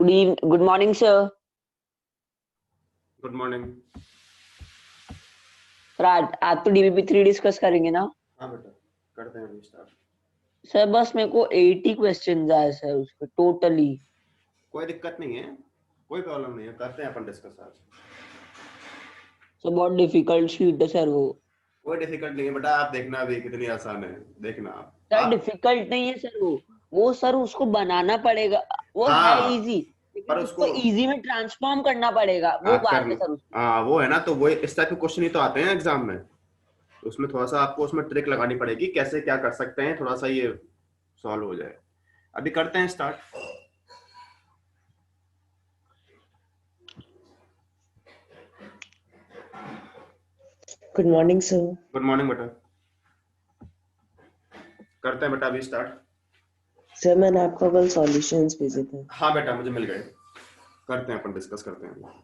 Good morning, sir. Good morning. Sir आज तो DBP3 discuss करेंगे ना? हाँ बेटा, करते हैं अभी स्टार्ट। सर बस मेरे को 80 क्वेश्चन आए सर उसके टोटली। कोई दिक्कत नहीं है, कोई प्रॉब्लम नहीं है, करते हैं अपन डिस्कस आज। सर बहुत डिफिकल्ट शीट है सर वो। कोई डिफिकल्ट नहीं है बेटा, आप देखना अभी कितनी आसान है, देखना आप। सर डिफिकल्ट नहीं है सर वो सर उसको बनाना पड़ेगा। वो है हाँ, इजी, पर लेकिन उसको उसको इजी में ट्रांसफॉर्म करना पड़ेगा, वो बात है करना। सर उसकी। हाँ वो है ना, तो वो इस टाइप के क्वेश्चन ही तो आते हैं एग्जाम में। तो उसमें थोड़ा सा आपको उसमें ट्रिक लगानी पड़ेगी, कैसे क्या कर सकते हैं, थोड़ा सा ये सॉल्व हो जाए। अभी करते हैं start. Good morning sir. Good morning बेटा, करते हैं बेटा अभी स्टार्ट। सर मैंने आपको कल सॉल्यूशंस भेजे थे। हाँ बेटा, मुझे मिल गए, करते हैं अपन डिस्कस करते हैं।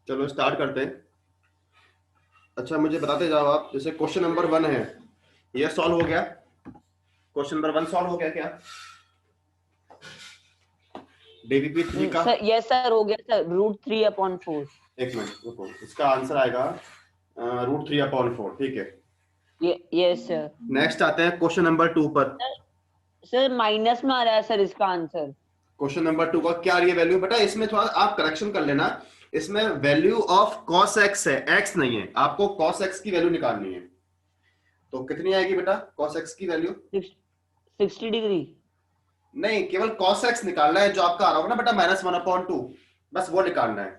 चलो स्टार्ट करते हैं। अच्छा मुझे बताते जाओ आप, जैसे क्वेश्चन नंबर 1 है, ये सॉल्व हो गया। क्वेश्चन नंबर 1 सॉल्व हो गया क्या? DBP3 का सर यस सर हो गया सर, √3/4। एक मिनट रुको, इसका आंसर आएगा √3/4। ठीक है, यस सर। नेक्स्ट आते हैं क्वेश्चन नंबर 2 पर। सर माइनस में आ रहा है सर इसका आंसर। क्वेश्चन नंबर 2 का क्या ये वैल्यू बेटा, इसमें थोड़ा आप करेक्शन कर लेना। इसमें वैल्यू ऑफ cos x है, x नहीं है। आपको cos x की वैल्यू निकालनी है, तो कितनी आएगी बेटा cos x की वैल्यू? 60 डिग्री। नहीं, केवल cos x निकालना है, जो आपका आ रहा होगा ना बेटा -1/2, बस वो निकालना है।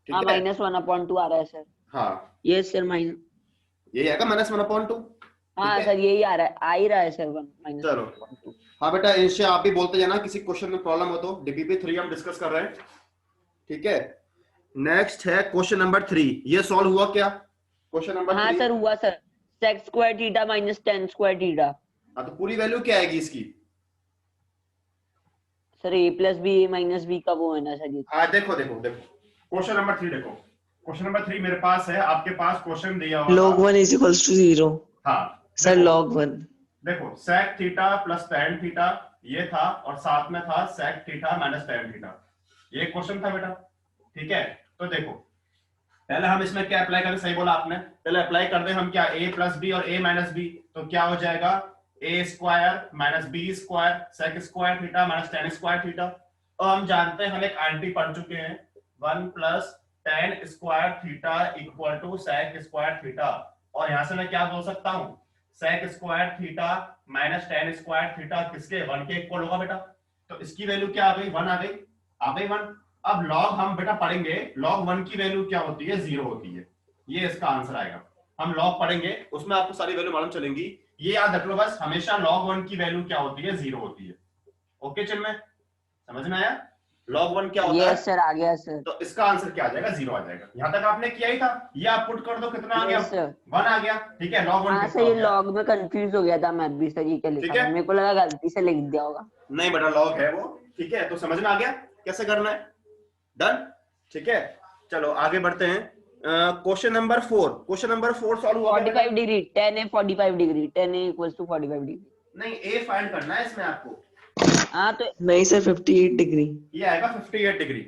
हाँ ठीक है, -1/2 आ रहा है सर। हाँ यस सर माइनस। यही आएगा -1/2। ठीक हाँ है, सर यही आ रहा है, आ ही रहा है सर चलो। -1/2। हाँ बेटा, इनसे आप भी बोलते जाना, किसी क्वेश्चन में प्रॉब्लम हो तो। DBP3 हम डिस्कस कर रहे हैं। ठीक है, नेक्स्ट है क्वेश्चन नंबर 3। ये सॉल्व हुआ क्या क्वेश्चन नंबर हाँ 3? सर हुआ sir. sec² theta -tan² theta. हाँ, तो पूरी वैल्यू क्या आएगी इसकी? सर a+b a-b का वो है ना सर ये। हाँ देखो देखो देखो, क्वेश्चन नंबर 3 देखो। क्वेश्चन नंबर 3 मेरे पास है, आपके पास क्वेश्चन दिया हुआ log 1 is equals to 0। हाँ सर देखो, log 1। देखो sec theta plus tan theta ये था, और साथ में था sec theta minus tan theta. ये क्वेश्चन था बेटा। ठीक है, तो देखो पहले हम इसमें क्या अप्लाई करें, सही बोला आपने, पहले अप्लाई कर दे हम क्या, a+b और a-b, तो क्या हो जाएगा a² - b² sec² theta minus tan² theta. और हम जानते हैं, हम एक आंटी पढ़ चुके हैं, 1 + tan² theta equal to sec² theta. और यहां से मैं क्या बोल सकता हूं, sec² theta minus tan² theta किसके 1 के इक्वल होगा बेटा। तो इसकी वैल्यू क्या आ गई, 1 आ गई, आ गई 1। अब लॉग हम बेटा पढ़ेंगे, log 1 की वैल्यू क्या होती है, 0 होती है। ये इसका आंसर आएगा। हम लॉग पढ़ेंगे, उसमें आपको सारी वैल्यू मालूम चलेंगी। ये याद रख लो बस, हमेशा log 1 की वैल्यू क्या होती है, 0 होती है। ओके चिन्मय, समझ में आया? log 1 क्या होता है, यस सर आ गया सर। तो इसका आंसर क्या आ जाएगा, 0 आ जाएगा। यहां तक आपने किया ही था, ये आप पुट कर दो, कितना आ गया, यस सर। 1 आ गया। ठीक है, log 1 हाँ कितना सर हो ये गया? लॉग में कंफ्यूज हो गया था मैं भी सर, ये क्या लिखा ठीक है, था, मेरे को लगा गलती से लिख दिया होगा। नहीं बेटा log है वो। ठीक है, तो समझ में आ गया कैसे करना है, डन। ठीक है, चलो आगे बढ़ते हैं। Question number 4, question number 4 solve हुआ क्या? 45 degree tan a 45 degree, tan a = 45 degree. नहीं, ए फाइंड करना है इसमें आपको। हाँ तो नहीं सर 58 डिग्री। ये आएगा 58 डिग्री,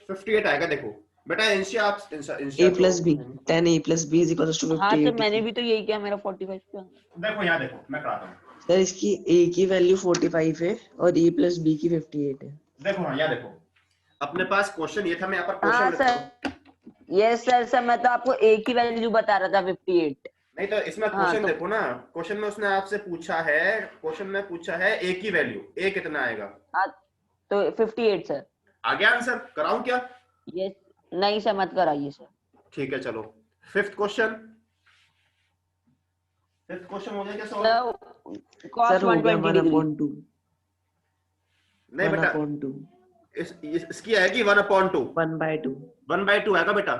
58 आएगा। देखो बेटा, इनसे आप a plus b tan a plus b is equals to हाँ 58 सर मैंने degree। भी तो यही किया, मेरा 45 पे। देखो यहाँ देखो, मैं कराता हूँ। सर इसकी a की वैल्यू 45 है और e प्लस b की 58 है। देखो हाँ, यहाँ देखो अपने पास क्वेश्चन ये था, मैं यहाँ पर हाँ क्वेश्चन लिखता हूँ। सर, यस सर मैं तो आपको ए की वैल्यू बता रहा था 58। नहीं तो इसमें हाँ क्वेश्चन तो देखो ना, क्वेश्चन में उसने आपसे पूछा है, क्वेश्चन में पूछा है ए की वैल्यू, ए कितना आएगा? हाँ तो 58 सर। आ गया आंसर? कराऊं क्या? यस, नहीं सर मत कराइए सर। ठीक है चलो, फिफ्थ क्वेश्चन हो गया क्या सॉल्व? सर cos सर हो गया 120 1 डिग्री। अपॉन 2। नहीं 1 बेटा, अपॉन 2। इसकी आएगी 1/2। 1/2। 1/2 आएगा बेटा।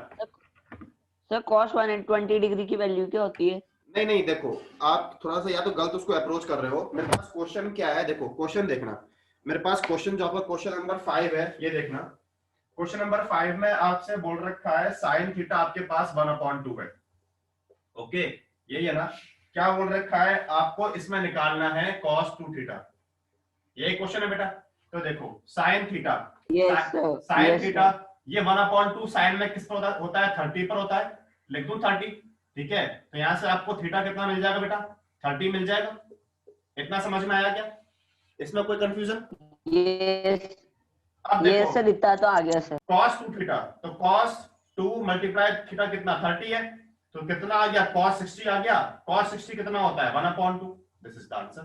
सर cos 120 डिग्री की वैल्यू क्या होती है? नहीं नहीं, देखो आप थोड़ा सा या तो गलत उसको अप्रोच कर रहे हो। मेरे पास क्वेश्चन क्या है, देखो क्वेश्चन देखना। मेरे पास क्वेश्चन जो आपका क्वेश्चन नंबर 5 है, ये देखना। क्वेश्चन नंबर 5 में आपसे बोल रखा है साइन थीटा आपके पास 1/2 है। ओके, यही है ना? क्या बोल रखा है आपको? इसमें निकालना है cos 2 थीटा। यही क्वेश्चन है बेटा। तो देखो sine theta, yes sir, sine yes theta sir. ये 1/2 साइन में किस पर होता है? 30 पर होता है। लिख दूं 30, ठीक है? तो यहां से आपको थीटा कितना मिल जाएगा बेटा? 30 मिल जाएगा। इतना समझ में आया क्या? इसमें कोई कंफ्यूजन? यस अब यस देखो सर, इतना तो आ गया सर। cos 2 थीटा, तो cos 2 मल्टीप्लाई थीटा कितना? 30 है। तो कितना आ गया? cos 60 आ गया। cos 60 कितना होता है? 1/2। This is the answer.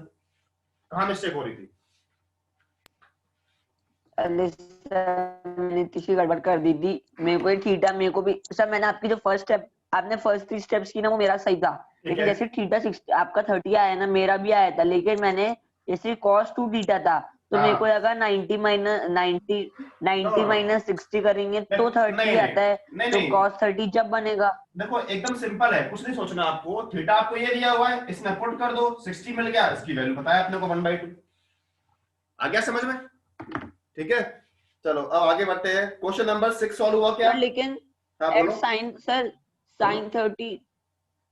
कहां मिस्टेक हो रही थी? अरे सर मैंने तीसरी गड़बड़ कर दी थी। मेरे को ये थीटा, मेरे को भी सर, मैंने आपकी जो फर्स्ट स्टेप, आपने फर्स्ट 3 स्टेप्स की ना, वो मेरा सही था। लेकिन है। जैसे थीटा 60 आपका 30 आया ना, मेरा भी आया था। लेकिन मैंने जैसे cos 2 थीटा था, तो मेरे को हाँ। लगा 90 नो माइनस 60 करेंगे तो 30 नहीं आता है। नहीं तो नहीं, cos 30 जब बनेगा। देखो एकदम सिंपल है, कुछ नहीं सोचना आपको। थीटा आपको ये दिया हुआ है, इसमें पुट कर दो, 60 मिल गया। इसकी वैल्यू बताया आपने को 1/2। आ गया समझ में? ठीक है, चलो अब आगे बढ़ते हैं। क्वेश्चन नंबर 6 सॉल्व हुआ क्या? सर लेकिन हाँ एक्स बोलो साइन सर, बोलो साइन 30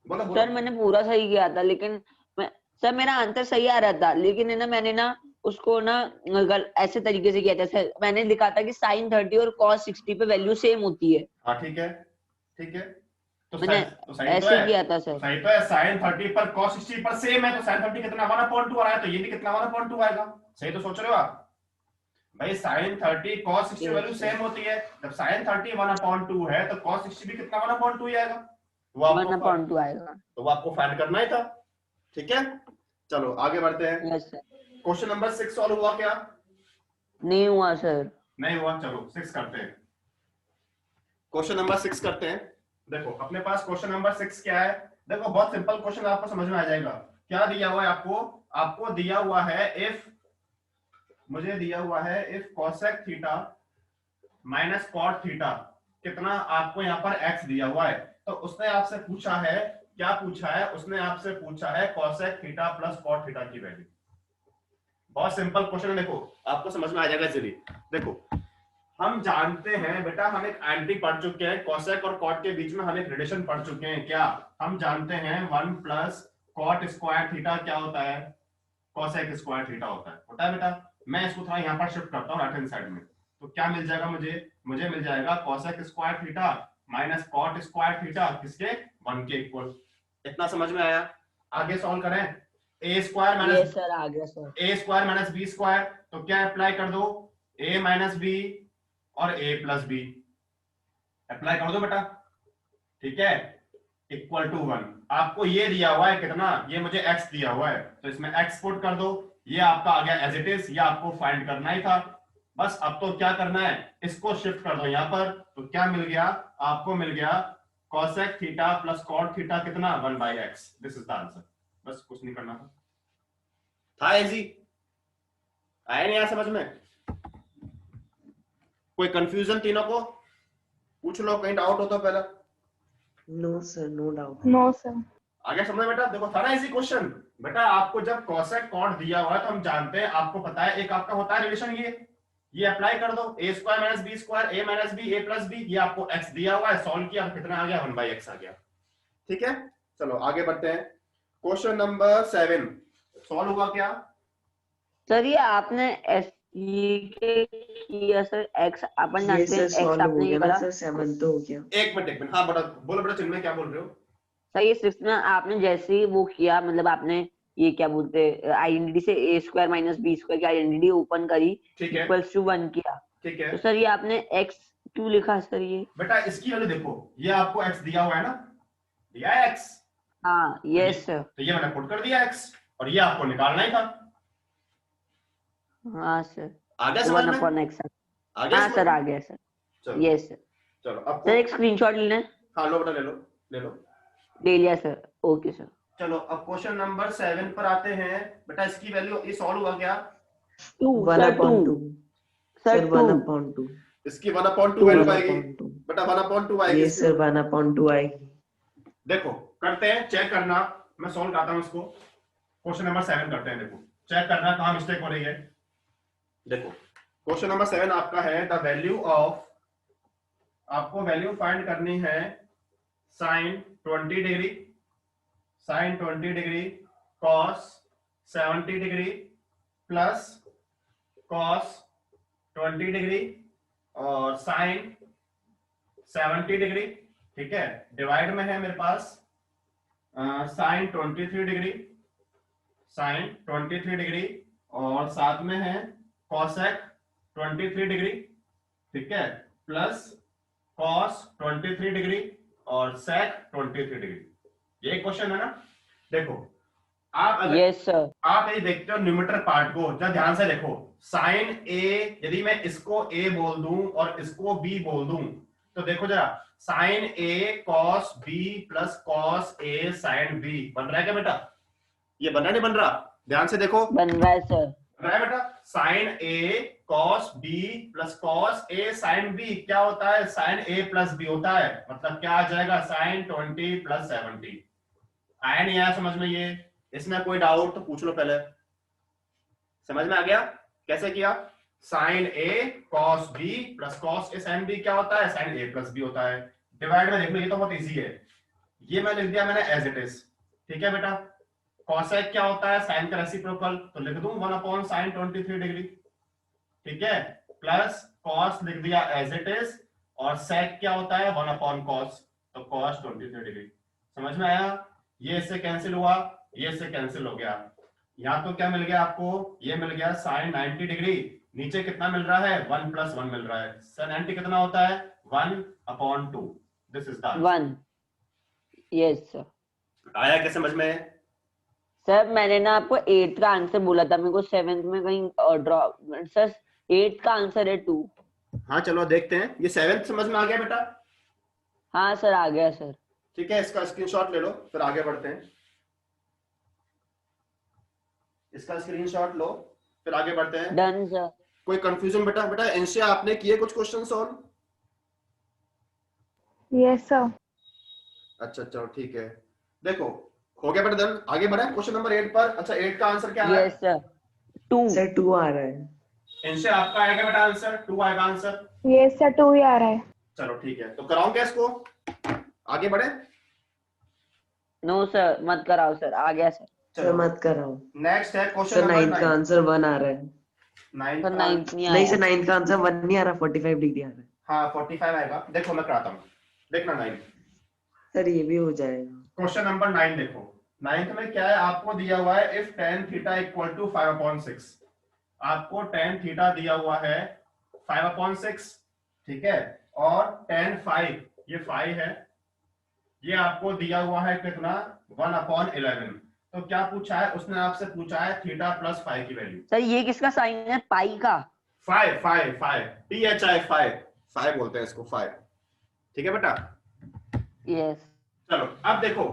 बोलो बोलो। सर मैंने पूरा सही किया था। लेकिन मैं, सर मेरा आंसर सही आ रहा था, लेकिन है ना, मैंने ना उसको ना ऐसे तरीके से किया था सर। मैंने लिखा था कि साइन 30 और cos 60 पे वैल्यू सेम होती है। हाँ ठीक है, ठीक है। तो मैंने सही तो ऐसे है, किया था तो सर। सही तो है। साइन 30 पर cos 60 पर सेम है, तो साइन 30 कितना? 1/2 आ रहा है। तो ये भी कितना? 1/2 आएगा। सही तो सोच रहे हो आप भाई? Sine 30 cos 60 value yes same होती है। जब साइन 30 1/2 है, तो cos 60 भी कितना? 1/2 ही आएगा। वो आपको 1/2 आएगा। तो वो आपको फाइंड करना ही था। ठीक है, चलो आगे बढ़ते हैं। Yes sir. Question number 6 solve हुआ क्या? नहीं हुआ सर। नहीं हुआ। चलो 6 करते हैं। क्वेश्चन नंबर 6 करते हैं। देखो अपने पास क्वेश्चन नंबर 6 क्या है? देखो बहुत सिंपल क्वेश्चन, आपको समझ में आ जाएगा। क्या दिया हुआ है आपको? आपको दिया हुआ है मुझे दिया हुआ है if cosec theta minus cot theta कितना? आपको यहाँ पर x दिया हुआ है। तो उसने आपसे पूछा है, क्या पूछा है? उसने आपसे पूछा है cosec theta plus cot theta की वैल्यू। बहुत सिंपल क्वेश्चन है, देखो आपको समझ में आ जाएगा जल्दी। देखो हम जानते हैं बेटा, हम एक एंटी पढ़ चुके हैं, cosec और cot के बीच में हम एक रिलेशन पढ़ चुके हैं। क्या हम जानते हैं? 1 प्लस cot स्क्वायर थीटा क्या होता है? cosec स्क्वायर थीटा होता है बेटा। मैं इसको थोड़ा यहाँ पर शिफ्ट करता हूँ राइट हैंड साइड में। तो क्या मिल जाएगा मुझे मिल जाएगा cosec square theta minus cot square theta किसके? 1 के इक्वल। इतना समझ में आया? आगे सॉल्व करें। a square yes minus sir, आ गया सर। a square minus b square, तो क्या अप्लाई कर दो? a माइनस b और a प्लस b अप्लाई कर दो बेटा। ठीक है, इक्वल टू 1। आपको ये दिया हुआ है कितना? ये मुझे x दिया हुआ है, तो इसमें x पुट कर दो। ये आपका आ गया एज इट इज, ये आपको फाइंड करना ही था। बस अब तो क्या करना है? इसको शिफ्ट कर दो यहाँ पर। तो क्या मिल गया आपको? मिल गया cosec theta plus cot theta कितना? 1/x। This is the answer. बस कुछ नहीं करना था इजी। आया नहीं आया समझ में? कोई कंफ्यूजन तीनों को? पूछ लो, कहीं डाउट हो तो पहला। No sir, no doubt. No sir. आगे समझ बेटा। देखो था ना इजी क्वेश्चन बेटा। आपको जब cosec cot दिया हुआ है, तो हम जानते हैं, आपको पता है एक आपका होता है रिलेशन, ये अप्लाई कर दो। a square minus b square, a minus b, a plus b। ये आपको x दिया हुआ है, सॉल्व किया, कितना आ गया? 1/x आ गया। ठीक है, चलो आगे बढ़ते हैं। क्वेश्चन नंबर 7 सॉल्व हुआ क्या? सर ये आपने ये किया सर, एक्स अपन ये जानते हैं, सर एक्स सॉल्व हो आपने ये गया ना करा सर? 7 तो हो गया। एक मिनट। हाँ बोलो बेटा चिन्मय, क्या बोल रहे हो? सर। ये 6 में आपने जैसे ही वो किया, मतलब आपने ये क्या बोलते आइडेंटिटी से ए स्क्वायर माइनस बी स्क्वायर की आइडेंटिटी ओपन करी ठीक है, इक्वल्स टू 1 किया, ठीक है तो सर ये आपने x क्यों लिखा सर ये? बेटा। इसकी वैल्यू देखो, ये आपको x दिया हुआ है ना, दिया है x, हाँ यस सर। तो ये मैंने पुट कर दिया x, और ये आपको निकालना ही था। हाँ सर, आ गया समझ 1 में? Upon x। आ गया हाँ समझ सर में? आ गया सर। चलो यस सर। चलो अब सर एक स्क्रीनशॉट लेना है? हाँ लो बेटा, ले लो ले लो। ले लिया सर, ओके सर। चलो अब क्वेश्चन नंबर 7 पर आते हैं बेटा। इसकी वैल्यू ये सॉल्व हुआ क्या? 2 1 sir, upon 2 sir sir 2 1 upon 2 इसकी 1/2 वैल्यू 1 आएगी upon 2 बेटा, 1/2 आएगी ये इसकी। सर 1 upon 2 आएगी। देखो करते हैं, चेक करना, मैं सॉल्व करता हूं इसको। क्वेश्चन नंबर 7 करते हैं, देखो चेक करना कहां मिस्टेक हो रही है। देखो क्वेश्चन नंबर 7 आपका है द वैल्यू ऑफ, आपको वैल्यू फाइंड करनी है sine 20 degree, sine 20 degree, cos 70 degree, plus cos 20 degree और साइन 70 डिग्री। ठीक है, डिवाइड में है मेरे पास साइन 23 डिग्री, साइन 23 डिग्री और साथ में है कॉसेक 23 डिग्री। ठीक है, प्लस कॉस 23 डिग्री और सेक 23 डिग्री। ये क्वेश्चन है ना। देखो आप अगर यस सर। आप ये देखते हो न्यूमेरेटर पार्ट को, जरा ध्यान से देखो। साइन ए, यदि मैं इसको ए बोल दूं और इसको बी बोल दूं, तो देखो जरा, sign A cos B plus cos A sine B बन रहा है क्या बेटा? ये बन रहा नहीं बन रहा? ध्यान से देखो, बन रहा है सर। बन रहा है बेटा। Sign A cos B plus cos A sine B क्या होता है? साइन ए प्लस बी होता है। मतलब क्या आ जाएगा? Sine 20 plus 70। आया नहीं आया समझ में? ये इसमें कोई डाउट तो पूछ लो पहले। समझ में आ गया कैसे किया? Sign A cos B plus cos A sine B क्या होता है? साइन ए प्लस बी होता है। डिवाइड में देख लो, ये तो बहुत इजी है, ये मैं लिख दिया मैंने एज इट इज। ठीक है बेटा, कॉसेक क्या होता है? साइन का रेसिप्रोकल, तो लिख दूं 1 अपॉन साइन 23 डिग्री। ठीक है, प्लस कॉस लिख दिया एज इट इज, और सेक क्या होता है? 1 अपॉन कॉस, तो कॉस 23 डिग्री। समझ में आया? ये इससे कैंसिल हुआ, ये इससे कैंसिल हो गया। यहाँ तो क्या मिल गया आपको? ये मिल गया साइन 90 डिग्री। नीचे कितना मिल रहा है? 1 प्लस 1 मिल रहा है। साइन 90 कितना होता है? 1 upon 2। This is the 1। Yes sir. आया क्या समझ में? सर मैंने ना आपको 8 का आंसर बोला था, मेरे को 7th में कहीं ड्रॉ। सर 8 का आंसर है 2। हाँ चलो देखते हैं, ये 7 समझ में आ गया बेटा? हाँ सर आ गया सर। ठीक है, इसका स्क्रीनशॉट ले लो, फिर आगे बढ़ते हैं। इसका स्क्रीनशॉट लो, फिर आगे बढ़ते हैं। Done sir. कोई कंफ्यूजन बेटा? बेटा इनसे आपने किए कुछ क्वेश्चन सॉल्व? Yes sir. अच्छा चलो ठीक है, देखो हो गया बेटा डन। आगे बढ़े क्वेश्चन नंबर 8 पर। अच्छा 8 का आंसर क्या है? Yes sir 2। सर 2 आ रहा है। इनसे आपका आएगा बेटा आंसर 2 आएगा आंसर। यस सर 2 ही आ रहा है। चलो ठीक है, तो कराऊं क्या इसको? आगे बढ़े? नो सर मत कराओ सर, आ गया सर। सर मत कराओ। नेक्स्ट है क्वेश्चन सर नंबर 9 का आंसर 1 आ रहा है। 9 सर 9th नहीं नहीं आया। सर 9 का आंसर 1 नहीं आ रहा, 45 डिग्री आ रहा है। हाँ 45 आएगा। देखो मैं कराता हूँ, देखना 9। सर ये भी हो जाएगा। क्वेश्चन नंबर 9 देखो। 9th में क्या है? आपको दिया हुआ है if tan theta equal to 5/6। आपको tan थीटा दिया हुआ है 5/6। ठीक है, और tan 5, ये 5 है, ये आपको दिया हुआ है कितना? 1/11। तो क्या पूछा है उसने? आपसे पूछा है थीटा प्लस 5 की वैल्यू। सर ये किसका साइन है? पाई का। 5 5 5 PHI 5 बोलते हैं इसको, 5। ठीक है बेटा। यस। चलो अब देखो,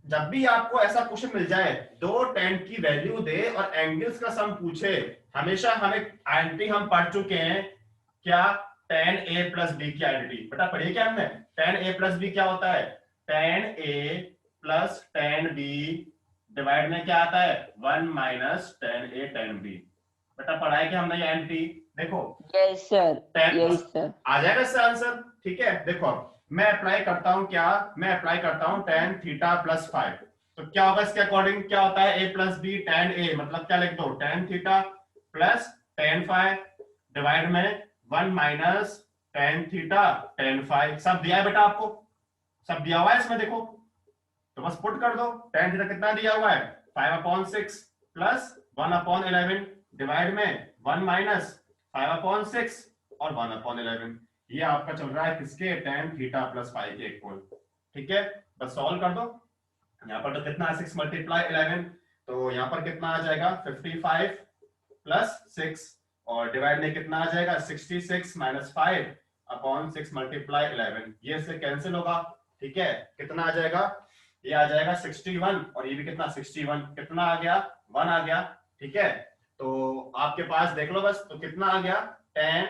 जब भी आपको ऐसा क्वेश्चन मिल जाए, दो tan की वैल्यू दे और एंगल्स का सम पूछे, हमेशा हमें आइडेंटिटी हम पढ़ चुके हैं क्या? tan A प्लस बी की आइडेंटिटी बेटा पढ़िए क्या हमने? tan A प्लस बी क्या होता है? tan A plus tan B divide में क्या आता है? 1 minus tan A tan B। बेटा पढ़ा है क्या हमने ये आइडेंटिटी? देखो yes sir. tan yes sir. आ जाएगा इससे आंसर। ठीक है, देखो मैं अप्लाई करता हूं क्या? मैं अप्लाई करता हूं tan थीटा प्लस 5, तो क्या होगा इसके अकॉर्डिंग? क्या होता है? a plus B tan A, मतलब क्या लिख दो? tan theta plus tan 5 divide में 1 माइनस tan थीटा tan 5। सब दिया है बेटा आपको, सब दिया हुआ है इसमें देखो, तो बस पुट कर दो। tan थीटा कितना दिया हुआ है? 5/6 प्लस 1/11 डिवाइड में 1 माइनस 5/6 और 1/11। ये आपका चल रहा है किसके tan थीटा प्लस फाइव के इक्वल। ठीक है, बस सॉल्व कर दो। यहाँ पर तो कितना है 6 मल्टीप्लाई 11, तो यहाँ पर कितना आ जाएगा 55 प्लस 6 और डिवाइड में कितना आ जाएगा 66 माइनस 5/6 मल्टीप्लाई 11। ये से कैंसिल होगा। ठीक है, कितना आ जाएगा, ये आ जाएगा 61 और ये भी कितना 61, कितना आ गया 1 आ गया। ठीक है, तो आपके पास देख लो बस, तो कितना आ गया tan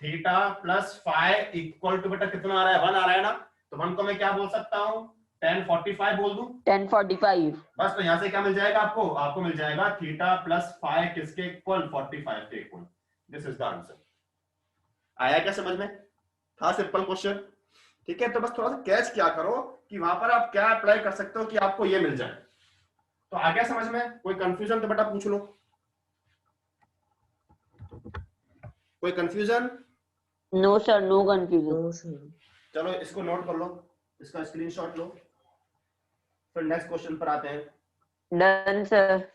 theta plus five equal to बेटा कितना आ रहा है 1 आ रहा है ना, तो 1 को मैं क्या बोल सकता हूँ tan 45 बोल दूं 1045 बस। तो यहां से क्या मिल जाएगा आपको, आपको मिल जाएगा थीटा प्लस फाइव किसके इक्वल 45 के equal. This is the answer. आया क्या समझ में, था सिंपल क्वेश्चन। ठीक है, तो बस थोड़ा सा कैच क्या करो कि वहां पर आप क्या अप्लाई कर सकते हो कि आपको ये मिल जाए। तो आ गया समझ में, कोई कंफ्यूजन तो बेटा पूछ लो, कोई confusion? No sir, no confusion. No sir. चलो इसको नोट कर लो, इसका स्क्रीनशॉट लो, फिर नेक्स्ट क्वेश्चन पर आते हैं। Done sir.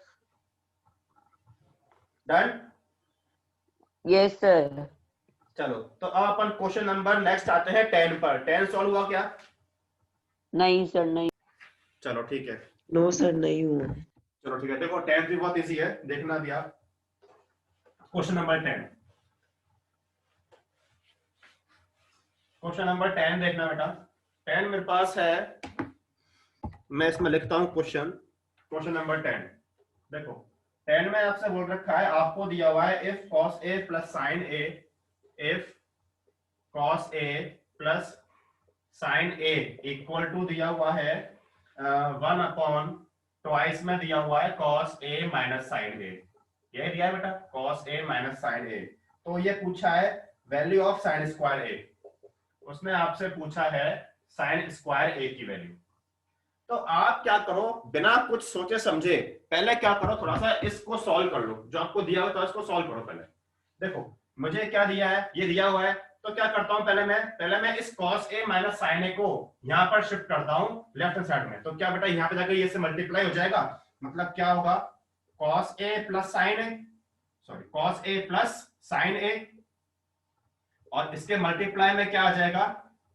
Done? Yes sir. चलो तो अब अपन क्वेश्चन नंबर नेक्स्ट आते हैं 10 पर। 10 सॉल्व हुआ क्या? नहीं सर, नहीं। चलो ठीक है, नो सर नहीं हुआ। चलो ठीक है, देखो 10 भी बहुत इजी है, देखना दिया। क्वेश्चन नंबर 10, क्वेश्चन नंबर 10 देखना बेटा। 10 मेरे पास है, मैं इसमें लिखता हूं क्वेश्चन नंबर 10। देखो 10 में आपसे बोल रखा है, आपको दिया हुआ है if cos a plus sin a, if cos a plus sin a equal to दिया हुआ है 1/2 में दिया हुआ है cos a minus sin a। यही दिया है बेटा cos a minus sin a। तो ये पूछा है value of sin square a, उसने आपसे पूछा है sin स्क्वायर a की वैल्यू। तो आप क्या करो, बिना कुछ सोचे समझे पहले क्या करो, थोड़ा सा इसको सॉल्व कर लो, जो आपको दिया हुआ था इसको सॉल्व करो पहले। देखो मुझे क्या दिया है, ये दिया हुआ है, तो क्या करता हूं पहले मैं इस cos a minus sin a को यहां पर शिफ्ट करता हूं लेफ्ट हैंड साइड में। तो क्या बेटा यहां पे जाकर ये से मल्टीप्लाई हो जाएगा, मतलब क्या होगा cos a plus sin a, sorry cos a plus sin a, और इसके मल्टीप्लाई में क्या आ जाएगा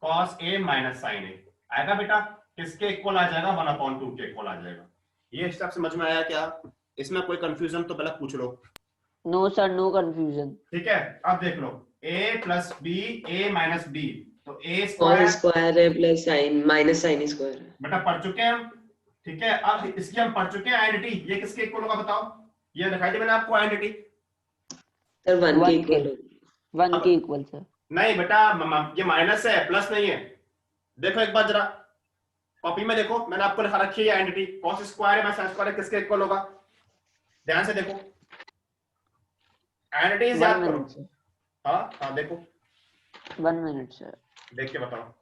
cos a minus sin a आएगा बेटा, किसके इक्वल आ जाएगा 1/2 के इक्वल आ जाएगा। ये स्टेप समझ में आया क्या? इसमें कोई कंफ्यूजन तो पहले पूछ लो। No sir, no confusion. ठीक है, अब देख लो a plus B a minus B, तो a cos स्क्वायर स्क्वायर है plus sin minus sin square है। बेटा पढ़ चुके हैं हम। ठीक है, अब इसकी हम पढ़ चुके हैं आइडेंटिटी, ये किसके इक्वल होगा बताओ, ये दिखाई दी मैंने आपको आइडेंटिटी। सर 1 के One इक्वल के। होगी। 1 के इक्वल सर। नहीं बेटा ये माइनस है प्लस नहीं है, देखो एक बार जरा कॉपी में देखो, मैंने आपको लिखा रखी है आइडेंटिटी cos स्क्वायर है sin स्क्वायर किसके इक्वल होगा, ध्यान से देखो आइडेंटिटी याद करो। हाँ हाँ देखो 1 मिनट सर। देख के बताओ।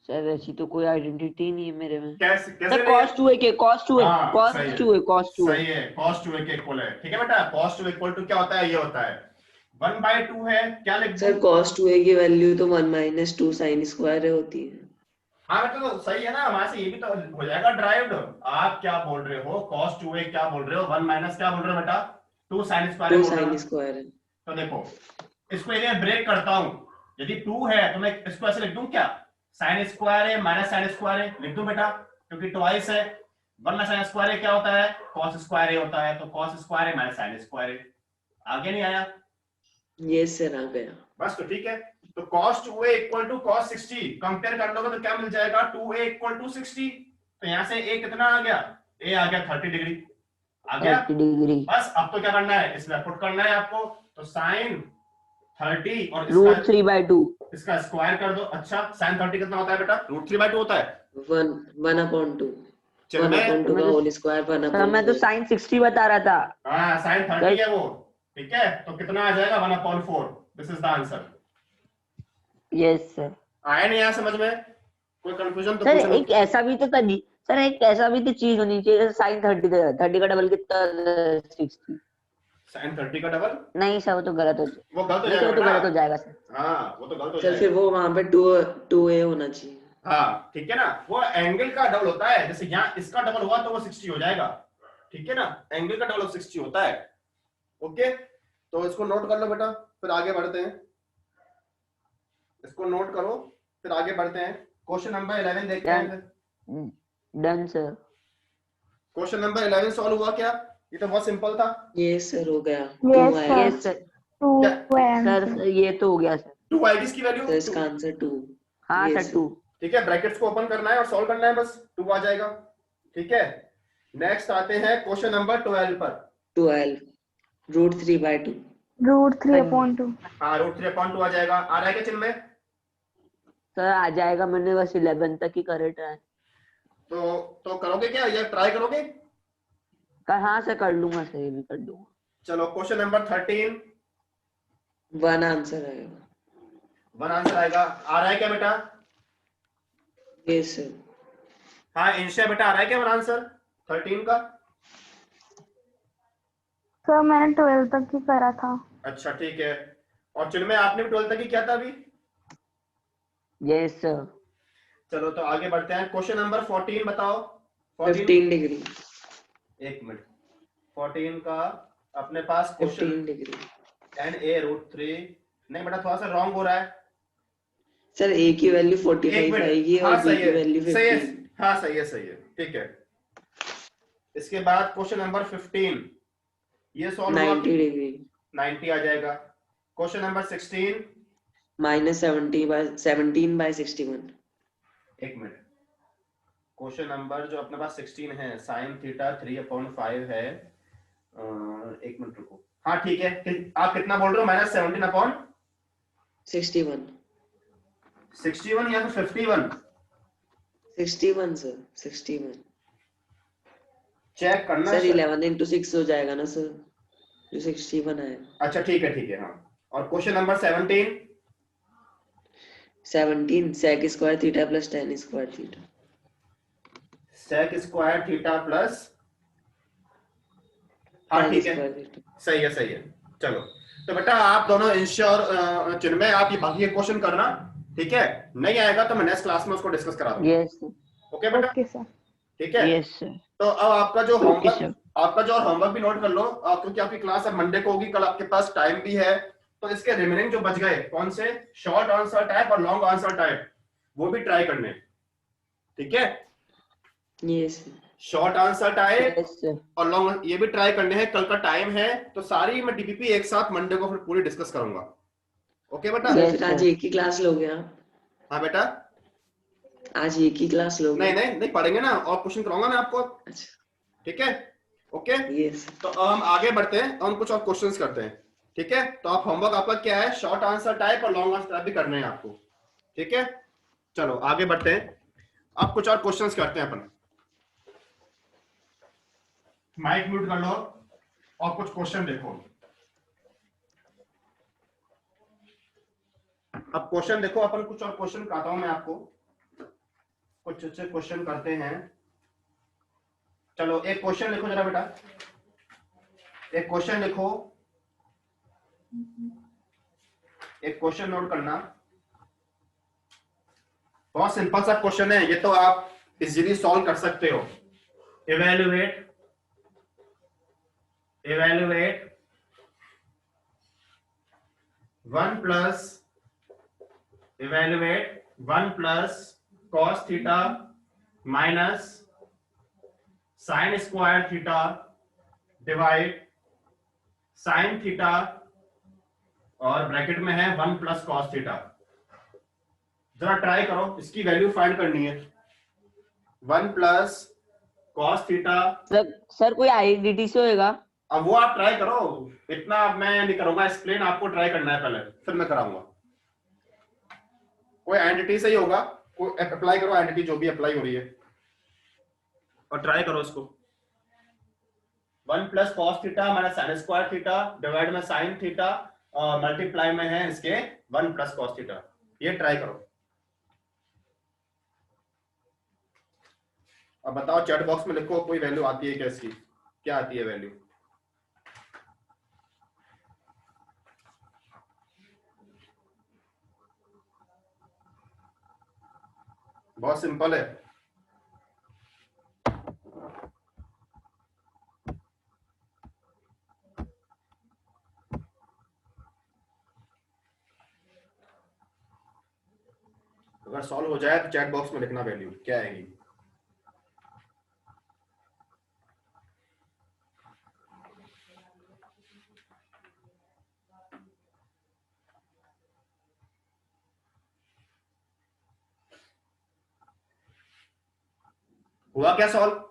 सर ऐसी तो कोई आइडेंटिटी नहीं है मेरे में। कैसे सर cos 2a के, cos 2a, हाँ, cos सही है। 2a, cos 2a। सही है, cos 2a के इक्वल है। ठीक है बेटा, cos 2 इक्वल टू क्या होता है, ये होता है 1/2 है, क्या लिख सर cos 2a की वैल्यू तो 1 माइनस 2 sin स्क्वायर होती है। हाँ बेटा तो सही है ना, वहां से ये भी तो हो जाएगा ड्राइव्ड। आप क्या बोल रहे हो, cos 2a क्या बोल रहे हो, 1 माइनस क्या बोल रहे हो बेटा 2 sin स्क्वायर 2 बोल रहे हो। sin स्क्वायर है। तो देखो इसको यदि मैं ब्रेक करता हूं, यदि 2 है तो मैं इसको ऐसे लिख दूं क्या, sin स्क्वायर है माइनस sin स्क्वायर है लिख दूं बेटा, क्योंकि ट्वाइस है। 1 sin स्क्वायर है क्या होता है cos स्क्वायर है होता है, तो cos स्क्वायर है माइनस sin स्क्वायर है। आगे नहीं आया? ये सर आ गया। बस तो ठीक है, तो cos 2a equal to cos 60 compare कर लोगे तो क्या मिल जाएगा 2a इक्वल टू 60। तो यहां से a कितना आ गया, a आ गया 30 डिग्री आ गया। 30 डिग्री। बस अब तो क्या करना है, इसमें पुट करना है आपको, तो sin 30 और रूट 3/2। इसका स्क्वायर कर दो। अच्छा sin 30 कितना होता है बेटा, √3/2 होता है। 1/2 चलो 1/2 का होल स्क्वायर सर मैं तो 1/4। sin 60 बता रहा था। हाँ sin 30 है वो। ठीक है, तो कितना आ जाएगा 1/4। This is the answer. Yes sir. आया नहीं आया समझ में, कोई कंफ्यूजन तो सर पूछ लो। एक ऐसा भी तो सर एक ऐसा भी तो चीज होनी चाहिए, sin 30 का डबल कितना 60। sin 30 का डबल, नहीं सर वो तो गलत हो वो गलत हो नहीं सर जाएगा वो तो बेटा। गलत हो जाएगा सर। हाँ वो तो गलत हो सर जाएगा। फिर वो वहां पे 2a होना चाहिए। हाँ ठीक है ना, वो एंगल का डबल होता है, जैसे यहाँ इसका डबल हुआ तो वो 60 हो जाएगा, ठीक है ना, एंगल का डबल 60 होता है। ओके, तो इसको नोट कर लो बेटा, फिर आगे बढ़ते हैं, इसको नोट करो, फिर आगे बढ़ते हैं। क्वेश्चन नंबर 11 देखते हैं फिर। Done sir. Question number 11 solve हुआ क्या? ये तो बहुत सिंपल था। ये सर हो गया। Yes, 2 sir. आएगा। Yes sir. 2 है सर आंसर। ये तो हो गया सर। 2 आएगी इसकी वैल्यू, सर इसका आंसर 2। हाँ ये सर 2। ठीक है, ब्रैकेट्स को ओपन करना है और सॉल्व करना है, बस 2 आ जाएगा। ठीक है, नेक्स्ट आते हैं क्वेश्चन नंबर 12 पर। 12 √3/2। √3/2। हाँ √3/2 आ जाएगा। आ रहा है क्या चिन्ह में? सर आ जाएगा, मैंने बस 11 तक ही करे ट्राई। तो करोगे क्या, ये ट्राई करोगे? हाँ सर कर लूंगा सर, ये भी कर दूंगा। चलो क्वेश्चन नंबर 13। 1 आंसर आएगा। 1 आंसर आएगा। आ रहा है क्या बेटा? ये सर। हाँ इंशिया बेटा, आ रहा है क्या 1 आंसर 13 का? सर मैंने 12 तक ही करा था। अच्छा ठीक है, और चिन्ह में आपने भी 12 तक ही किया था अभी? Yes sir. चलो तो आगे बढ़ते हैं, क्वेश्चन नंबर 14 बताओ। 15 डिग्री। एक मिनट, 14 का अपने पास 15 क्वेश्चन डिग्री। tan a √3, नहीं बेटा थोड़ा सा रॉन्ग हो रहा है। सर a की वैल्यू एक 45 मिनट, आएगी हाँ और b सही की है, वैल्यू सही है, 15। हाँ सही है, सही है, ठीक है। इसके बाद क्वेश्चन नंबर 15, ये सॉल्व हुआ। 90 डिग्री। 90 आ जाएगा। Question number 16, -17/61। एक मिनट, क्वेश्चन नंबर जो अपने पास 16 है, sin थीटा 3/5 है। एक मिनट रुको, हाँ ठीक है, आप कितना बोल रहे हो? -17/61 61 या फिर 51? 61 सर 61। चेक करना सर सर। 11 × 6 हो जाएगा ना सर, जो 61 है। अच्छा ठीक है, हाँ। और question number 17, 17 sec square theta plus tan square theta. sec square theta plus, हाँ tan ठीक है, स्क्वायर थीटा। सही है, सही है। चलो तो बेटा आप दोनों इंशिया और चिन्ह में आप ये बाकी क्वेश्चन करना, ठीक है? नहीं आएगा तो मैं नेक्स्ट क्लास में उसको डिस्कस करा दूंगा। यस ओके बेटा, ओके सर। ठीक है। Yes sir. तो अब आपका जो ओके होमवर्क, सर। आपका जो होमवर्क भी नोट कर लो, क्योंकि आपकी क्लास अब मंडे को होगी, कल आपके पास टाइम भी है, तो इसके रिमेनिंग जो बच गए, कौन से शॉर्ट आंसर टाइप और लॉन्ग आंसर टाइप, वो भी ट्राई करने, ठीक है? Yes short answer type yes sir. और लॉन्ग, ये भी ट्राई करने हैं। कल का टाइम है, तो सारी मैं डीपीपी एक साथ मंडे को फिर पूरी डिस्कस करूंगा। ओके बेटा? सर, Yes, फिर sir. आज एक ही क्लास लोगे आप? हाँ बेटा, आज एक ही क्लास लोगे? नहीं पढ़ेंगे ना, और क्वेश्चन कराऊंगा मैं आपको, अच्छा ठीक है? Okay, yes. तो अब हम आगे बढ़ते हैं और हम कुछ और क्वेश्चंस करते हैं, ठीक है? तो आप होमवर्क आपका क्या है, शॉर्ट आंसर टाइप और लॉन्ग आंसर टाइप भी करने हैं आपको, ठीक है? चलो आगे बढ़ते हैं, अब कुछ और क्वेश्चंस करते हैं अपन। माइक म्यूट कर लो और कुछ क्वेश्चन देखो। अब क्वेश्चन देखो, अपन कुछ और क्वेश्चन कराता हूं मैं आपको, कुछ अच्छे क्वेश्चन करते हैं। चलो एक क्वेश्चन लिखो जरा बेटा, एक क्वेश्चन लिखो, एक क्वेश्चन नोट करना। बहुत सिंपल सा क्वेश्चन है ये, तो आप इजीली सॉल्व कर सकते हो। Evaluate 1 plus cos theta minus sin square theta divide sin theta, और ब्रैकेट में है 1 प्लस cos थीटा। जरा ट्राई करो, इसकी वैल्यू फाइंड करनी है। 1 प्लस cos थीटा, सर कोई आईडेंटिटी से होएगा? अब वो आप ट्राई करो, इतना मैं नहीं करूंगा एक्सप्लेन, आपको ट्राई करना है पहले, फिर मैं कराऊंगा। कोई आइडेंटिटी से ही होगा, कोई अप्लाई करो आइडेंटिटी जो भी अप्लाई हो रही है, और ट्राई करो इसको। 1 plus cos theta minus sin square theta divide में sin थीटा, मल्टीप्लाई में है इसके 1 प्लस cos थीटा। ये ट्राई करो। अब बताओ चैट बॉक्स में लिखो, कोई वैल्यू आती है क्या इसकी? क्या आती है वैल्यू? बहुत सिंपल है। अगर सॉल्व हो जाए तो चैट बॉक्स में लिखना वैल्यू क्या आएगी। हुआ क्या सॉल्व?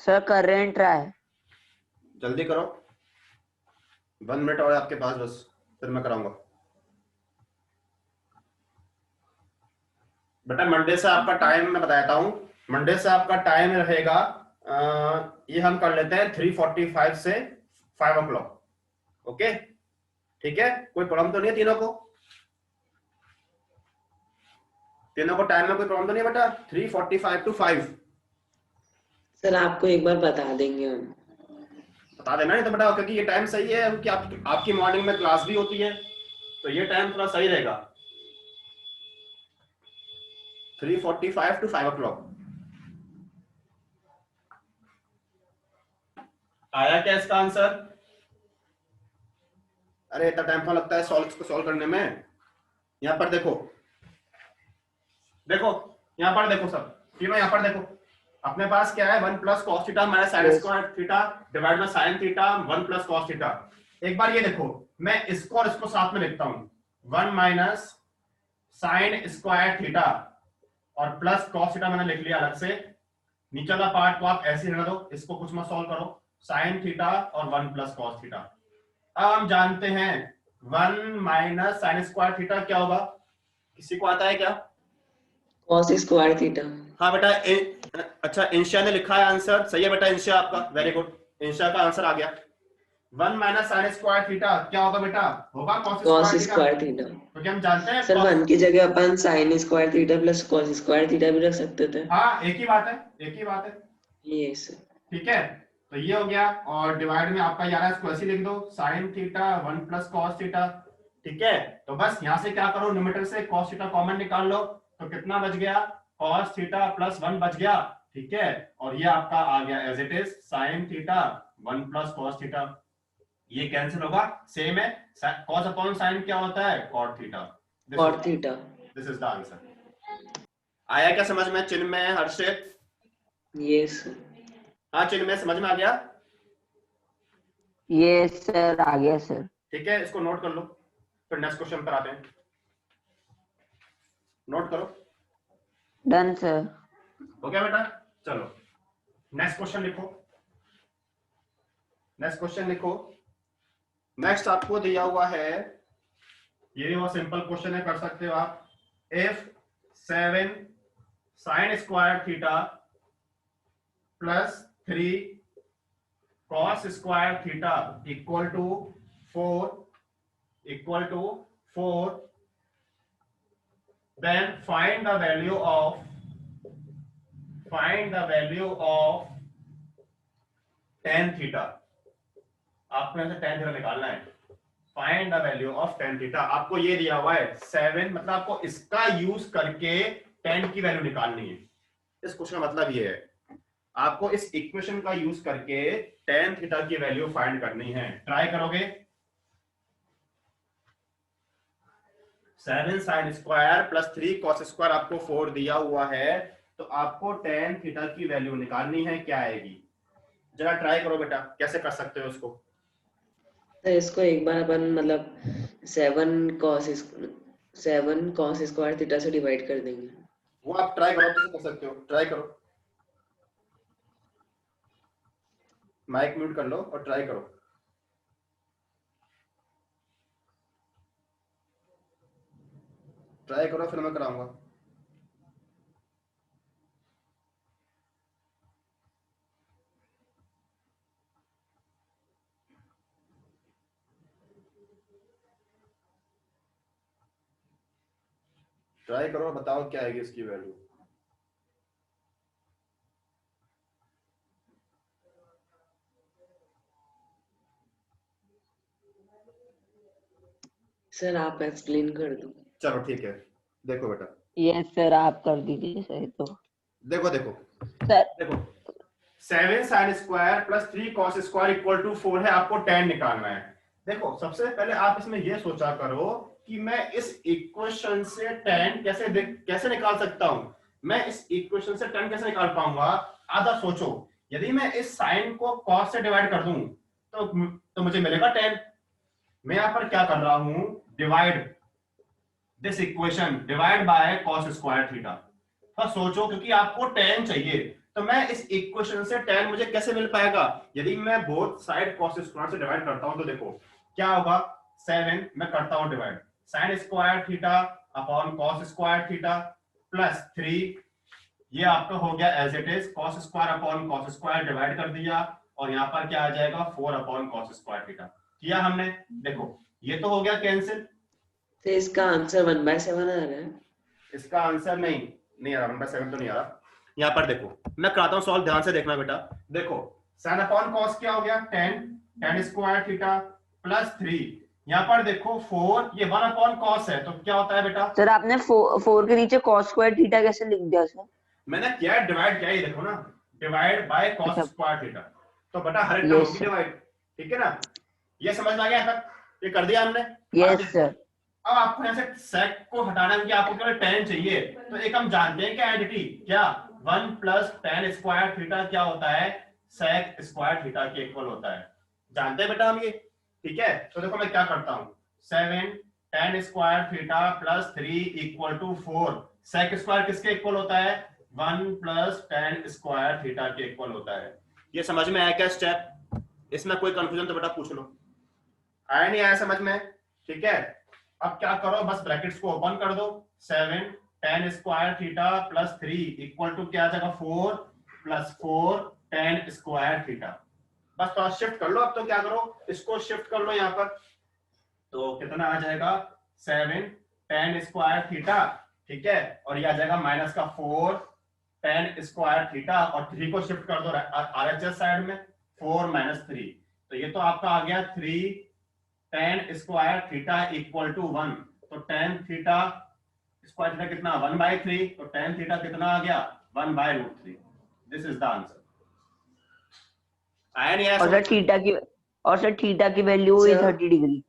सर करेंट रहा है। जल्दी करो, 1 मिनट और है आपके पास बस, फिर मैं कराऊंगा। बेटा मंडे से आपका टाइम मैं बताता हूँ। मंडे से आपका टाइम रहेगा ये हम कर लेते हैं 3:45 से 5 o'clock। ओके ठीक है, कोई प्रॉब्लम तो नहीं है तीनों को? तीनों को टाइम में कोई प्रॉब्लम तो नहीं है बेटा? 3:45 to 5 सर आपको एक बार बता देंगे हम। बता देना नहीं तो बेटा, क्योंकि ये टाइम सही है कि आपकी मॉर्निंग में क्लास भी होती है, तो ये टाइम थोड़ा सही रहेगा। 3:45 to 5 o'clock। आया क्या इसका आंसर? अरे इतना टाइम क्यों लगता है इसको सॉल्व करने में? यहाँ पर देखो, देखो यहाँ पर देखो सब तीनों, यहाँ पर देखो अपने पास क्या है, 1 plus cos theta minus sign square theta divide by sine theta 1 plus cos theta. एक बार ये देखो, मैं इसको और इसको साथ में लिखता हूँ, 1 माइनस साइन स्क्वायर थीटा और प्लस कॉस थीटा मैंने लिख लिया अलग से। नीचे वाला पार्ट को आप ऐसे ही रहने दो, इसको कुछ मत सॉल्व करो, साइन थीटा और 1 प्लस कॉस थीटा। अब हम जानते हैं 1 माइनस साइन स्क्वायर थीटा क्या होगा, किसी को आता है क्या? Cos square theta. हाँ बेटा अच्छा इंशा ने लिखा है आंसर, सही है बेटा इंशा आपका, वेरी गुड, इंशा का आंसर आ गया। 1 माइनस साइन स्क्वायर थीटा क्या होगा बेटा? होगा cos cos square square theta, theta. क्योंकि हम जानते हैं सर cos- 1 की जगह अपन sine square theta plus cos square theta भी रख सकते थे। हाँ एक ही बात है, एक ही बात है। ये सर ठीक है, तो ये हो गया, और डिवाइड में आपका यार इसको ऐसे लिख दो, sign theta 1 plus cos theta. ठीक है, तो बस यहां से क्या करो, न्यूमरेटर से कॉस थीटा कॉमन निकाल लो, तो कितना बच गया, कॉस थीटा प्लस 1 बच गया। ठीक है, और ये आपका आ गया as it is sine theta 1 plus cos theta. ये कैंसिल होगा, सेम है, कॉस अपॉन साइन क्या होता है, cot theta. Cot theta. This is the answer. आया क्या समझ में चिन्मय, हर्षित? ये सर। हाँ चिन्मय समझ में आ गया? ये सर आ गया सर। ठीक है, इसको नोट कर लो, फिर नेक्स्ट क्वेश्चन पर आते हैं। नोट करो, डन सर। हो गया बेटा? चलो नेक्स्ट क्वेश्चन लिखो, नेक्स्ट क्वेश्चन लिखो। नेक्स्ट आपको दिया हुआ है, ये भी बहुत सिंपल क्वेश्चन है, कर सकते हो आप। If 7 sine square theta plus 3 cos square theta equal to 4 then find the value of tan theta। आपको यहां से tan थीटा निकालना है, find the value of tan theta. आपको ये दिया हुआ है 7, मतलब आपको इसका यूज करके tan की वैल्यू निकालनी है। इस क्वेश्चन का मतलब ये है, आपको इस इक्वेशन का यूज करके tan थीटा की वैल्यू फाइंड करनी है। ट्राई करोगे? 7 sine square plus 3 cos square आपको 4 दिया हुआ है, तो आपको tan थीटा की वैल्यू निकालनी है, क्या आएगी? जरा ट्राई करो बेटा, कैसे कर सकते हो इसको? तो इसको एक बार अपन मतलब 7 कॉस स्क्वायर थीटा से डिवाइड कर देंगे। वो आप ट्राई करो, कैसे कर सकते हो, ट्राई करो, माइक म्यूट कर लो और ट्राई करो। ट्राई करो फिर मैं कराऊंगा। ट्राई करो, बताओ क्या आएगी इसकी वैल्यू। सर आप एक्सप्लेन कर दो। चलो ठीक है, देखो बेटा, यस सर, आप कर दीजिए सही तो। देखो देखो सर देखो 7 sin square plus 3 cos square equal to 4 है, आपको tan निकालना है। देखो सबसे पहले आप इसमें ये सोचा करो कि मैं इस इक्वेशन से tan कैसे निकाल सकता हूं। मैं इस इक्वेशन से tan कैसे निकाल पाऊंगा, आधा सोचो। यदि मैं इस साइन को cos से डिवाइड कर दूं तो मुझे मिलेगा tan। मैं यहां पर क्या कर रहा हूं, divide this equation divide by cos square theta. बस सोचो, क्योंकि आपको tan चाहिए, तो मैं इस इक्वेशन से tan मुझे कैसे मिल पाएगा। यदि मैं बोथ साइड cos स्क्वायर से डिवाइड करता हूं तो देखो क्या होगा, 7 मैं करता हूं divide sin square theta upon cos square theta plus 3, ये आपका हो गया as it is cos square upon cos square divide कर दिया, और यहां पर क्या आ जाएगा 4 अपॉन cos स्क्वायर थीटा। किया हमने, देखो ये तो हो गया कैंसिल। तो इसका आंसर 1/7 आ रहा है। इसका आंसर नहीं आ रहा, 1/7 तो नहीं आ रहा। यहाँ पर देखो मैं कराता हूँ सॉल्व, ध्यान से देखना बेटा। देखो sin अपॉन cos क्या हो गया, tan स्क्वायर थीटा प्लस 3, यहाँ पर देखो 4, ये 1 अपॉन cos है, तो क्या होता है बेटा। सर आपने 4 के नीचे cos स्क्वायर थीटा कैसे लिख दिया सर? मैंने क्या डिवाइड किया, ये देखो ना, डिवाइड बाय cos अच्छा। स्क्वायर थीटा, तो बेटा हर एक टर्म Yes, की sir. डिवाइड, ठीक है ना। ये समझ में आ गया तक, ये कर दिया हमने। Yes sir. अब आपको यहाँ से sec को हटाना है कि आपको केवल tan चाहिए, तो एक हम जानते हैं क्या आइडेंटिटी, क्या 1 प्लस tan स्क्वायर थीटा क्या होता है, sec स्क्वायर थीटा के इक्वल होता है, जानते हैं बेटा हम ये, ठीक है। तो देखो मैं क्या करता हूँ, 7 tan square theta plus 3 equal to 4, sec square किसके इक्वल होता है, 1 प्लस tan स्क्वायर थीटा के इक्वल होता है। ये समझ में आया क्या स्टेप, इसमें कोई कंफ्यूजन तो बेटा पूछ लो, आया नहीं आया समझ में, ठीक है। अब क्या करो, बस ब्रैकेट्स को ओपन कर दो, 7 tan square theta plus 3 equal to क्या आ जाएगा 4 प्लस 4 tan स्क्वायर थीटा। बस थोड़ा शिफ्ट कर लो, अब तो क्या करो, इसको शिफ्ट कर लो यहाँ पर, तो कितना आ जाएगा 7 tan स्क्वायर थीटा, ठीक है, और ये आ जाएगा माइनस का 4 tan स्क्वायर थीटा, और 3 को शिफ्ट कर दो RHS साइड में, 4 माइनस 3, तो ये तो आपका आ गया 3 tan square theta equal to 1, तो tan थीटा स्क्वायर थीटा कितना 1/3, तो tan थीटा कितना आ गया 1/√3। This is the answer. आया नहीं आया और सर थीटा की वैल्यू हुई Sir. 30 डिग्री।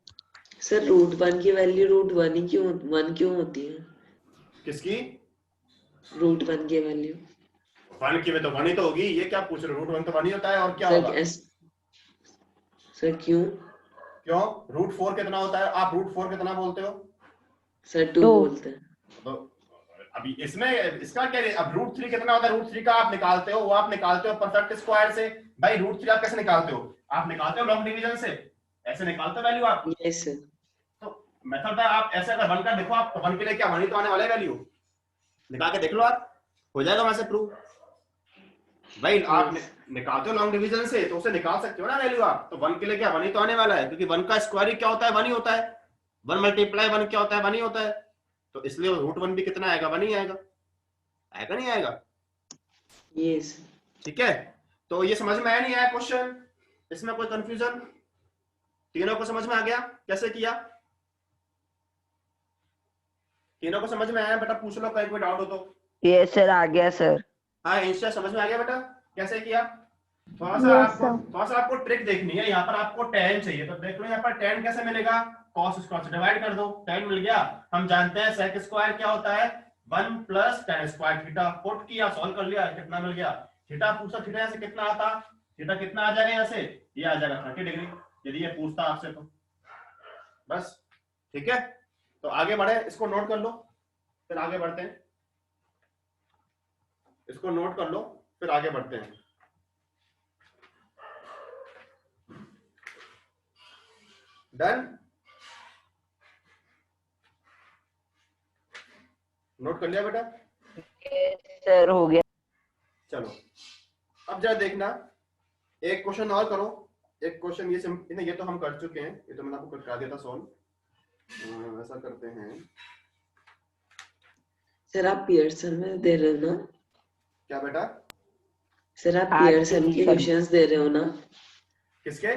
सर √1 की वैल्यू √1 ही क्यों होती है? किसकी, √1 की वैल्यू 1 की में तो 1 ही तो होगी, ये क्या पूछ रहे हो, √1 तो 1 ही होता है, और क्या होगा। सर क्यों √4 कितना होता है, आप √4 कितना बोलते हो, सर 2 2 बोलते हैं। तो अभी इसमें इसका क्या है, अब √3 कितना होता है, √3 का आप निकालते हो, वो आप निकालते हो परफेक्ट स्क्वायर से। भाई √3 आप कैसे निकालते हो, आप निकालते हो लॉन्ग डिवीजन से, ऐसे निकालते हो वैल्यू आप। Yes sir. तो मेथड है, आप ऐसे अगर 1 का देखो, आप 1 के लिए क्या 1 ही तो आने वाला है, वैल्यू निकाल के देख लो, आप हो जाएगा वहां से प्रूव। भाई आप निकालते हो लॉन्ग डिवीजन से, तो उसे निकाल सकते हो ना वैल्यू आप, तो 1 के लिए क्या 1 ही तो आने वाला है, क्योंकि 1 का स्क्वायर ही क्या होता है 1 ही होता है, 1 मल्टीप्लाई 1 क्या होता है 1 ही होता है, तो इसलिए √1 भी कितना आएगा 1 ही आएगा, आएगा नहीं आएगा। यस ठीक है, तो ये समझ में आया नहीं आया क्वेश्चन, इसमें कोई कंफ्यूजन, तीनों को समझ में आ गया कैसे किया, तीनों को समझ में आया बेटा, पूछ लो कहीं कोई डाउट हो तो। यस सर, आ गया सर। हाँ इंस्टा समझ में आ गया बेटा कैसे किया। थोड़ा सा आपको ट्रिक देखनी है, यहाँ पर आपको tan चाहिए, तो देख लो यहाँ पर tan कैसे मिलेगा, cos स्क्वायर से डिवाइड कर दो, tan मिल गया। हम जानते हैं sec स्क्वायर क्या होता है 1 प्लस tan स्क्वायर थीटा, पुट किया सॉल्व कर लिया, कितना मिल गया, थीटा पूछा, थीटा यहाँ से कितना आता, थीटा कितना आ जाएगा यहाँ से, ये आ जाएगा 30 डिग्री, यदि ये पूछता आपसे तो। बस ठीक है, तो आगे बढ़े, इसको नोट कर लो फिर आगे बढ़ते हैं, इसको नोट कर लो फिर आगे बढ़ते हैं। डन, नोट कर लिया बेटा, सर हो गया। चलो अब जरा देखना, एक क्वेश्चन और करो, एक क्वेश्चन ये तो हम कर चुके हैं, ये तो मैंने आपको करा दिया था सॉल्व। ऐसा करते हैं, सर आप पियर्सन में दे रहे हो ना? क्या बेटा, सर आप हाँ, पियर्सन के सर। क्वेश्चंस दे रहे हो ना? किसके,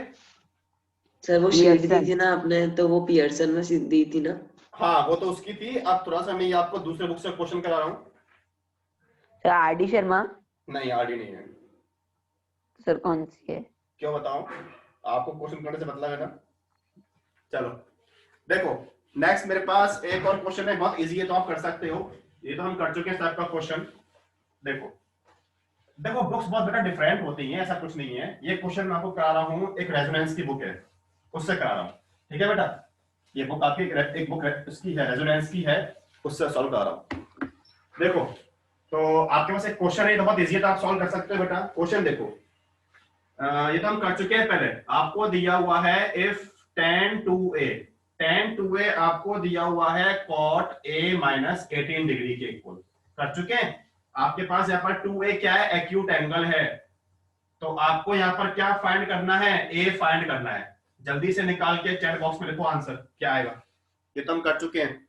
सर वो शीट दी पियर्सन। थी ना आपने, तो वो पियर्सन में दी थी ना? हाँ वो तो उसकी थी, अब थोड़ा सा मैं ये आपको दूसरे बुक से क्वेश्चन करा रहा हूँ। Sir RD Sharma. नहीं आरडी नहीं है। सर कौन सी है? क्यों बताऊं, आपको क्वेश्चन करने से मतलब है ना। चलो देखो नेक्स्ट मेरे पास एक और क्वेश्चन है, बहुत इजी है तो आप कर सकते हो। ये तो हम कर चुके हैं टाइप का क्वेश्चन। देखो देखो बुक्स बहुत बेटा डिफरेंट होती हैं, ऐसा कुछ नहीं है। ये क्वेश्चन मैं आपको करा रहा हूँ, एक रेजोनेंस की बुक है उससे करा रहा हूँ, ठीक है बेटा। ये बुक आपकी एक बुक इसकी है, रेजोनेंस की है, उससे सॉल्व करा रहा हूँ। देखो तो आपके पास एक क्वेश्चन है तो बहुत इजी है तो आप सॉल्व कर सकते हो बेटा। क्वेश्चन देखो ये तो हम कर चुके हैं पहले। आपको दिया हुआ है if tan 2a, tan 2a आपको दिया हुआ है cot a माइनस 18 डिग्री के इक्वल। कर चुके हैं। आपके पास यहाँ पर 2a क्या है, एक्यूट एंगल है। तो आपको यहाँ पर क्या फाइंड करना है, a फाइंड करना है। जल्दी से निकाल के चैट बॉक्स में लिखो आंसर क्या आएगा। ये तो हम कर चुके हैं।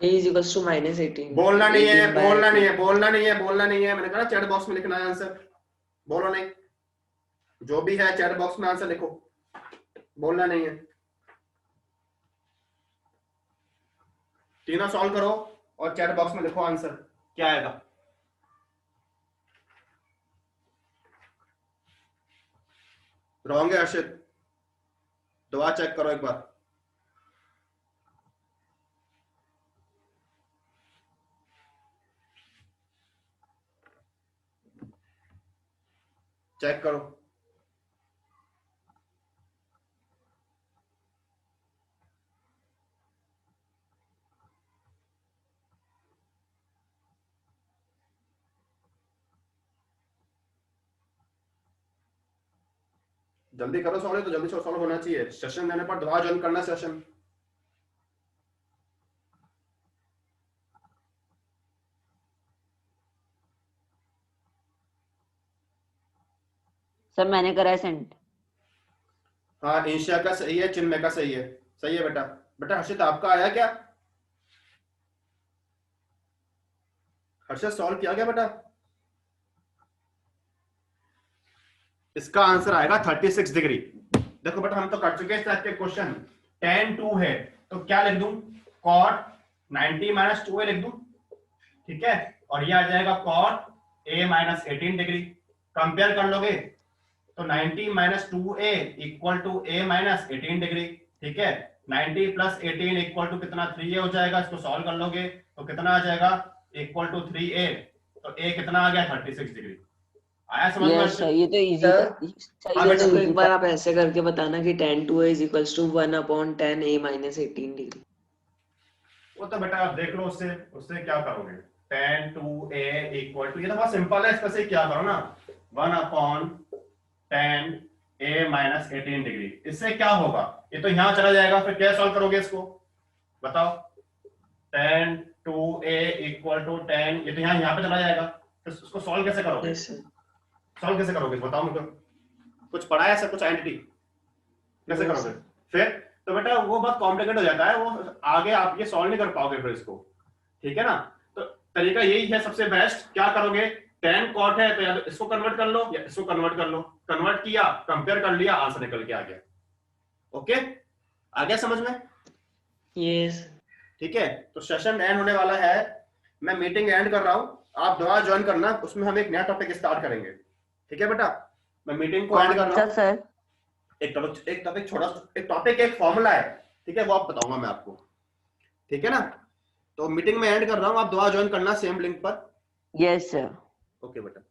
A is equals to -18. बोलना नहीं है, 18 by बोलना नहीं है, 18. बोलना नहीं है, बोलना नहीं है। मैंने कहा चैट बॉक्स में लिखना है आंसर, बोलो नहीं। जो भी है चैट बॉक्स में आंसर लिखो, बोलना नहीं है। तीनों सॉल्व करो और चैट बॉक्स में लिखो आंसर क्या आएगा। रॉन्ग है अर्षित, दुआ चेक करो एक बार। चेक करो। जल्दी करो सॉल्व, तो जल्दी सॉल्व होना चाहिए। सेशन देने पर दुआ ज्वाइन करना सेशन। सर मैंने करा है सेंड। हाँ इंशिया का सही है, चिन्मय का सही है। सही है बेटा। बेटा हर्षित आपका आया क्या? हर्षित सॉल्व किया क्या बेटा? इसका आंसर आएगा 36 डिग्री। देखो बेटा हम तो कर चुके हैं इस टाइप के क्वेश्चन। tan 2 है तो क्या लिख दूं, cot 90 माइनस 2a लिख दूं, ठीक है। और ये आ जाएगा cot a minus 18 degree. Compare कर लोगे तो 90 minus 2a equal to a minus 18 degree, ठीक है। 90 प्लस 18 इक्वल टू कितना 3a हो जाएगा। इसको सॉल्व कर लोगे तो कितना आ जाएगा, इक्वल टू 3a। तो a कितना आ गया 36 डिग्री। आया समझ में? यस सर ये तो इजी सर, था। सही हाँ है बेटा, तो तो easy एक बार था। आप ऐसे करके बताना कि tan 2a is equals to 1/10 a minus 18 degree. वो तो बेटा आप देख लो, उससे उससे क्या करोगे। tan 2a इक्वल टू, ये तो बहुत सिंपल है, इसका से क्या करो ना 1/10 a माइनस 18 डिग्री। इससे क्या होगा, ये तो यहां चला जाएगा। फिर क्या सॉल्व करोगे इसको बताओ। tan 2a इक्वल टू 10, ये तो यहाँ पे चला जाएगा। फिर उसको सॉल्व कैसे करोगे, यस सर। सॉल्व कैसे करोगे बताओ मुझे। कुछ पढ़ा है ऐसा, कुछ आइडेंटिटी कैसे नहीं, करोगे फिर? तो बेटा वो बहुत कॉम्प्लिकेटेड हो जाता है, वो आगे आप ये सॉल्व नहीं कर पाओगे फिर इसको, ठीक है ना। तो तरीका यही है सबसे बेस्ट। क्या करोगे, tan cot है तो या तो इसको कन्वर्ट कर लो या इसको कन्वर्ट कर लो। कन्वर्ट किया, कंपेयर कर लिया, आंसर निकल के आ गया। ओके, आ गया समझ में? यस। ठीक है, तो सेशन एंड होने वाला है, मैं मीटिंग एंड कर रहा हूं। आप दोबारा ज्वाइन करना, उसमें हम एक नया टॉपिक स्टार्ट करेंगे, ठीक है बेटा। मैं मीटिंग को एंड कर रहा हूं। सर एक टॉपिक छोड़ा, एक टॉपिक एक फॉर्मूला है, ठीक है, वो आप बताऊंगा मैं आपको, ठीक है ना। तो मीटिंग में एंड कर रहा हूं, आप दोबारा ज्वाइन करना सेम लिंक पर। Yes sir. ओके बेटा।